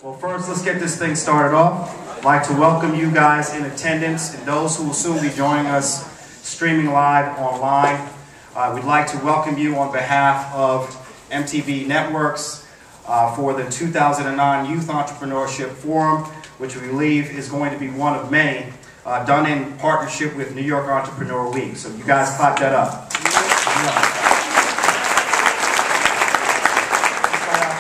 Well, first, let's get this thing started off. I'd like to welcome you guys in attendance and those who will soon be joining us streaming live online. We'd like to welcome you on behalf of MTV Networks for the 2009 Youth Entrepreneurship Forum, which we believe is going to be one of many done in partnership with New York Entrepreneur Week. So you guys clap that up.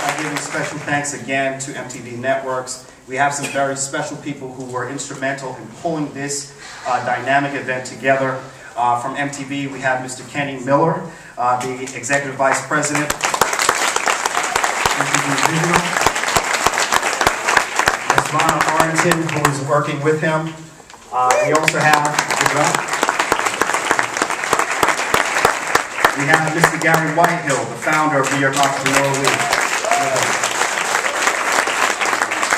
I'm giving special thanks again to MTV Networks. We have some very special people who were instrumental in pulling this dynamic event together. From MTV, we have Mr. Kenny Miller, the Executive Vice President. MTV Digital. Ms. Vonna Arrington, who is working with him. We also have Mr. Gary Whitehill, the founder of New York Entrepreneur Week.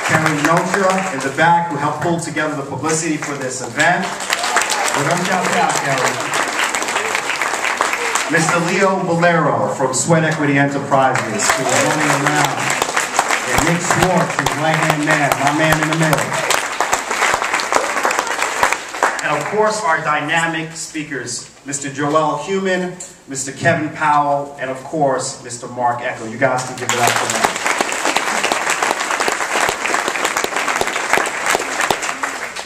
Karen Notra in the back, who helped pull together the publicity for this event. Mr. Leo Valero from Sweat Equity Enterprises, who is running around. And Nick Schwartz, his right-hand man, my man in the middle. And of course, our dynamic speakers, Mr. Joel Human, Mr. Kevin Powell, and of course, Mr. Mark Echo. You guys can give it up for them.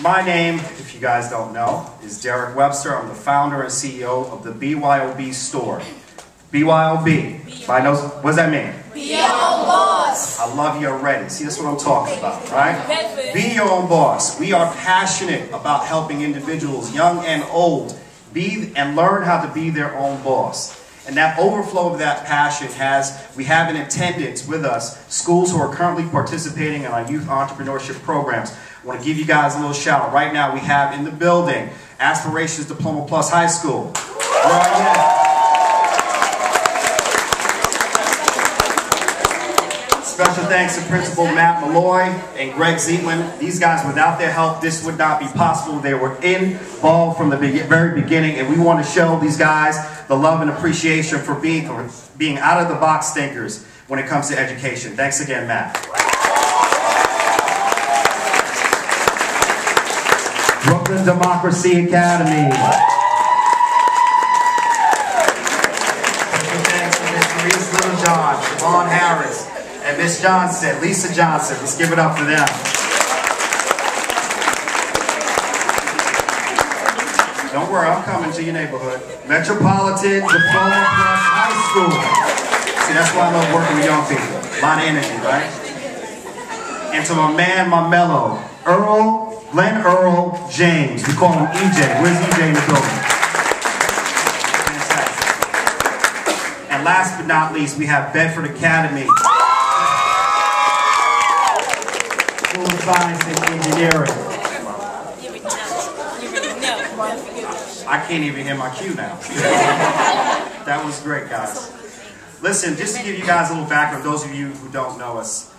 My name, if you guys don't know, is Derek Webster. I'm the founder and CEO of the BYOB store. BYOB. What does that mean? Be your own boss. I love you already. See, that's what I'm talking about, right? Be your own boss. We are passionate about helping individuals, young and old, be and learn how to be their own boss. And that overflow of that passion we have in attendance with us schools who are currently participating in our youth entrepreneurship programs. I want to give you guys a little shout out. Right now we have in the building Aspirations Diploma Plus High School. Where are you at? Special thanks to Principal Matt Malloy and Greg Zietland. These guys, without their help, this would not be possible. They were involved from the very beginning, and we want to show these guys the love and appreciation for being out-of-the-box thinkers when it comes to education. Thanks again, Matt. Brooklyn Democracy Academy. Special thanks to Ms. Maurice Littlejohn, Siobhan Harris, and Miss Johnson, Lisa Johnson. Let's give it up for them. Don't worry, I'm coming to your neighborhood. Metropolitan Diploma Plus High School. See, that's why I love working with young people. A lot of energy, right? And to my man, my mellow, Glenn Earl James. We call him EJ. Where's EJ in the building? Fantastic. And last but not least, we have Bedford Academy. School of Science and Engineering. I can't even hear my cue now. That was great, guys. Listen, just to give you guys a little background, those of you who don't know us,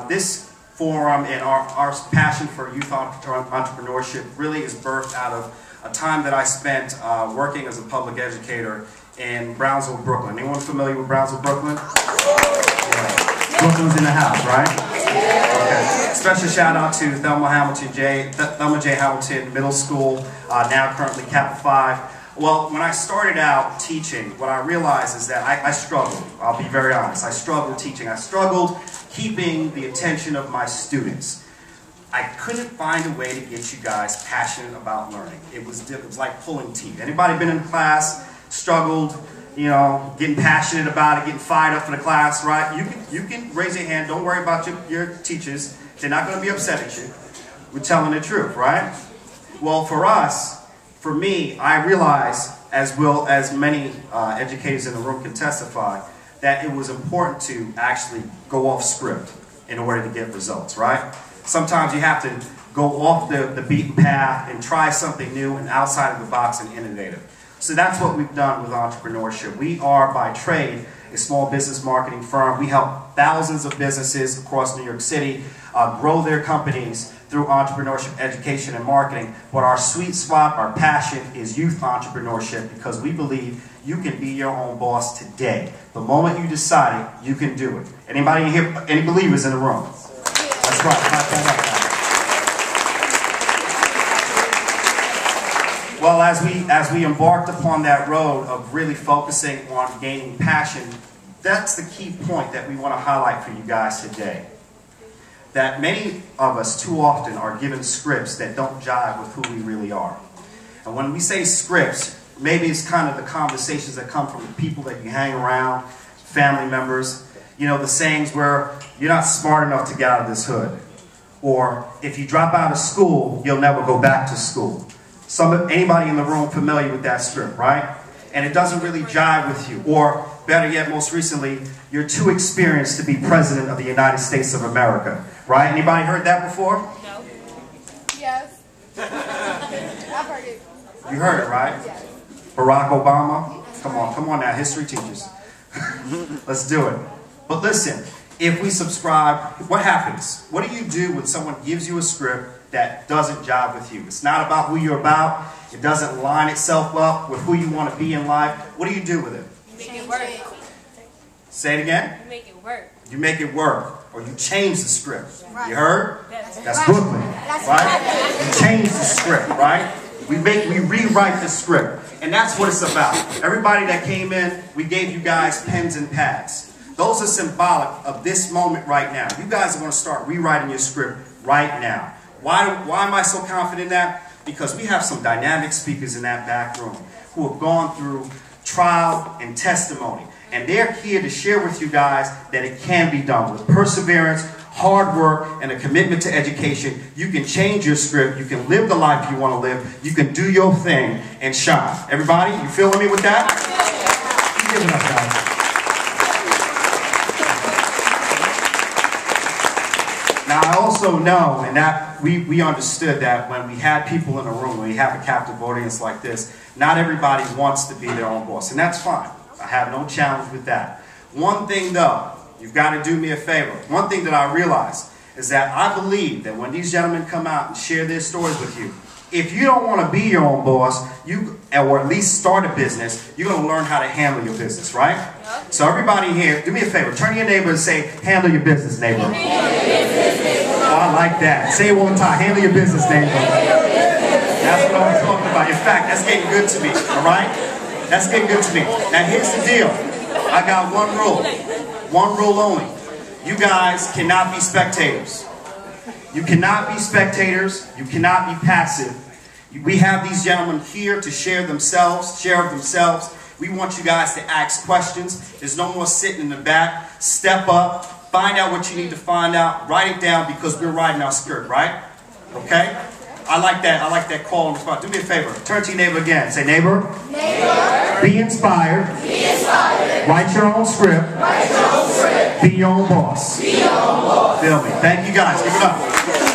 this forum and our passion for youth entrepreneurship really is birthed out of a time that I spent working as a public educator in Brownsville, Brooklyn. Anyone familiar with Brownsville, Brooklyn? Yeah. Brooklyn's in the house, right? Okay. Special shout out to Thelma J. Hamilton Middle School, now currently Kappa Phi. Well, when I started out teaching, what I realized is that I struggled. I'll be very honest. I struggled teaching. I struggled keeping the attention of my students. I couldn't find a way to get you guys passionate about learning. It was like pulling teeth. Anybody been in class, struggled, you know, getting passionate about it, getting fired up for the class, right? You can raise your hand. Don't worry about your teachers. They're not going to be upset at you. We're telling the truth, right? Well, for me, I realized, as well as many educators in the room can testify, that it was important to actually go off script in order to get results, right? Sometimes you have to go off the beaten path and try something new and outside of the box and innovative. So that's what we've done with entrepreneurship. We are, by trade, a small business marketing firm. We help thousands of businesses across New York City grow their companies through entrepreneurship, education, and marketing. But our sweet spot, our passion, is youth entrepreneurship, because we believe you can be your own boss today. The moment you decide it, you can do it. Anybody in here, any believers in the room? That's That's right. Clap that up, guys. Well, as we embarked upon that road of really focusing on gaining passion, that's the key point that we want to highlight for you guys today. That many of us too often are given scripts that don't jive with who we really are. And when we say scripts, maybe it's kind of the conversations that come from the people that you hang around, family members. You know, the sayings where you're not smart enough to get out of this hood. Or if you drop out of school, you'll never go back to school. Anybody in the room familiar with that script, right? And it doesn't really jive with you. Or better yet, most recently, you're too experienced to be president of the United States of America, right? Anybody heard that before? No. Yes. I've heard it. You heard it, right? Yes. Barack Obama? Come on now, history teachers. Let's do it. But listen, if we subscribe, what happens? What do you do when someone gives you a script that doesn't jive with you? It's not about who you're about. It doesn't line itself up with who you want to be in life. What do you do with it? You make it work. Say it again? You make it work. You make it work. Or you change the script. Right. You heard? That's right. Brooklyn, That's right? You change the script, right? We rewrite the script. And that's what it's about. Everybody that came in, we gave you guys pens and pads. Those are symbolic of this moment right now. You guys are going to start rewriting your script right now. Why am I so confident in that? Because we have some dynamic speakers in that back room who have gone through trial and testimony. And they're here to share with you guys that it can be done with perseverance, hard work, and a commitment to education. You can change your script. You can live the life you want to live. You can do your thing and shine. Everybody, you feeling me with that? Keep giving up, guys. Now, I also know, and that we understood that when we had people in a room, when we have a captive audience like this, not everybody wants to be their own boss, and that's fine. I have no challenge with that. One thing, though, you've got to do me a favor. One thing that I realize is that I believe that when these gentlemen come out and share their stories with you, if you don't want to be your own boss, or at least start a business, you're going to learn how to handle your business, right? Yep. So everybody here, do me a favor. Turn to your neighbor and say, handle your business, neighbor. Oh, I like that. Say it one time. Handle your business, neighbor. That's what I'm talking about. In fact, that's getting good to me, all right? That's getting good to me. Now, here's the deal. I got one rule. One rule only. You guys cannot be spectators. You cannot be spectators. You cannot be passive. We have these gentlemen here to share of themselves. We want you guys to ask questions. There's no more sitting in the back. Step up. Find out what you need to find out. Write it down because we're writing our script, right? Okay? I like that call and response. Do me a favor. Turn to your neighbor again. Say, neighbor. Neighbor. Be inspired. Be inspired. Write your own script. Write your own script. Be your own boss. Be your own boss. Feel me. Thank you guys. Give it up.